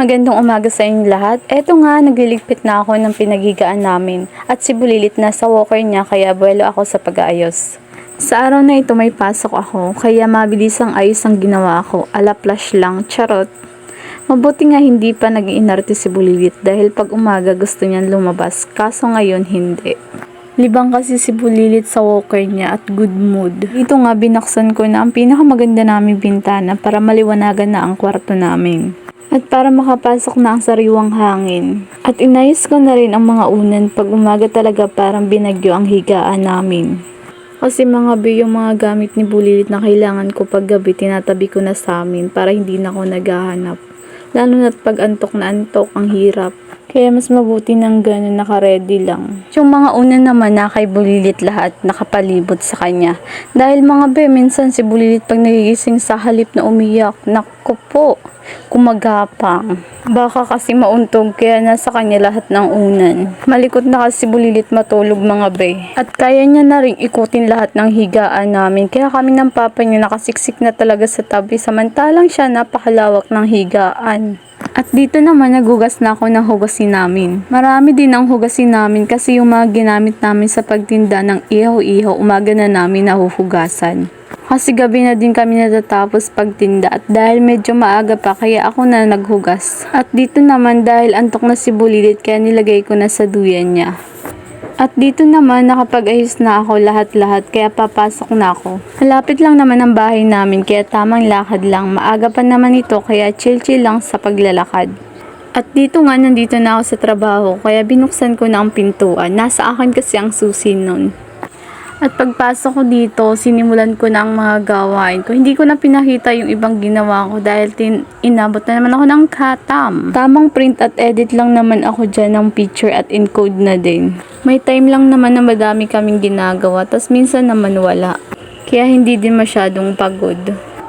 magandang umaga sa inyong lahat. Eto nga, nagliligpit na ako ng pinaghigaan namin at si Bulilit na sa walker niya kaya buwelo ako sa pag-aayos. Sa araw na ito may pasok ako kaya mabilis ang ayos ang ginawa ko, ala flash lang, charot. Mabuti nga hindi pa nag-iinarte si Bulilit dahil pag umaga gusto niyan lumabas kaso ngayon hindi. Libang kasi si Bulilit sa walker niya at good mood. Dito nga binaksan ko na ang pinakamaganda naming bintana para maliwanagan na ang kwarto namin. At para makapasok na ang sariwang hangin. At inayos ko na rin ang mga unan pag umaga talaga parang binagyo ang higaan namin. Kasi mga yung mga gamit ni Bulilit na kailangan ko pag gabi tinatabi ko na sa amin para hindi na ako naghahanap. Lalo na't pag antok na antok ang hirap. Kaya mas mabuti ng ganun naka-ready lang. Yung mga unan naman na kay Bulilit lahat nakapalibot sa kanya. Dahil mga minsan si Bulilit pag nagigising sa halip na umiyak, naku po, kumagapang. Baka kasi mauntog kaya nasa kanya lahat ng unan. Malikot na kasi Bulilit matulog mga At kaya niya na rin ikutin lahat ng higaan namin. Kaya kami ng papa niya nakasiksik na talaga sa tabi samantalang siya napakalawak ng higaan. At dito naman naghugas na ako ng hugasin namin. Marami din ang hugasin namin kasi yung mga ginamit namin sa pagtinda ng ihaw-ihaw umaga na namin nahuhugasan. Kasi gabi na din kami natatapos pagtinda at dahil medyo maaga pa kaya ako na naghugas. At dito naman dahil antok na si Bulilit kaya nilagay ko na sa duyan niya. At dito naman nakapag-ayos na ako lahat-lahat kaya papasok na ako. Malapit lang naman ang bahay namin kaya tamang lakad lang. Maaga pa naman ito kaya chill-chill lang sa paglalakad. At dito nga nandito na ako sa trabaho kaya binuksan ko na ang pintuan. Nasa akin kasi ang susi nun. At pagpasok ko dito, sinimulan ko na ang mga gawain ko. Hindi ko na pinakita yung ibang ginawa ko dahil inabot na naman ako ng katam. Tamang print at edit lang naman ako dyan ng picture at encode na din. May time lang naman na madami kaming ginagawa, tas minsan naman wala. Kaya hindi din masyadong pagod.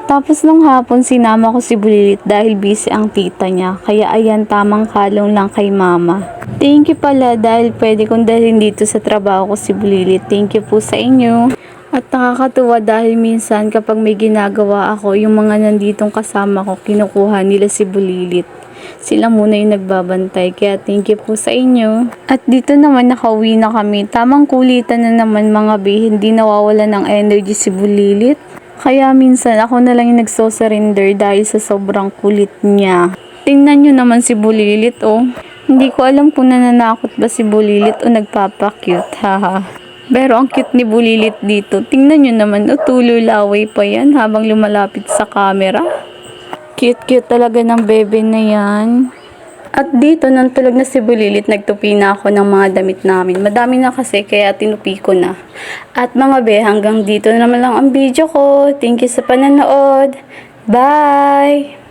Tapos nung hapon sinama ko si Bulilit dahil busy ang tita niya. Kaya ayan tamang kalong lang kay mama. Thank you pala dahil pwede kong dalhin dito sa trabaho ko si Bulilit. Thank you po sa inyo. At nakakatuwa dahil minsan kapag may ginagawa ako, yung mga nanditong kasama ko, kinukuha nila si Bulilit. Sila muna yung nagbabantay. Kaya thank you po sa inyo. At dito naman nakauwi na kami. Tamang kulitan na naman mga hindi nawawala ng energy si Bulilit. Kaya minsan ako na lang yung nagso-surrender dahil sa sobrang kulit niya. Tingnan nyo naman si Bulilit oh. Hindi ko alam kung nananakot ba si Bulilit o nagpapa-cute, haha. Pero ang cute ni Bulilit dito. Tingnan nyo naman, tuloy laway pa yan habang lumalapit sa camera. Cute-cute talaga ng bebe na yan. At dito, nang tulog na si Bulilit, nagtupi na ako ng mga damit namin. Madami na kasi, kaya tinupi ko na. At mga hanggang dito naman lang ang video ko. Thank you sa pananood. Bye!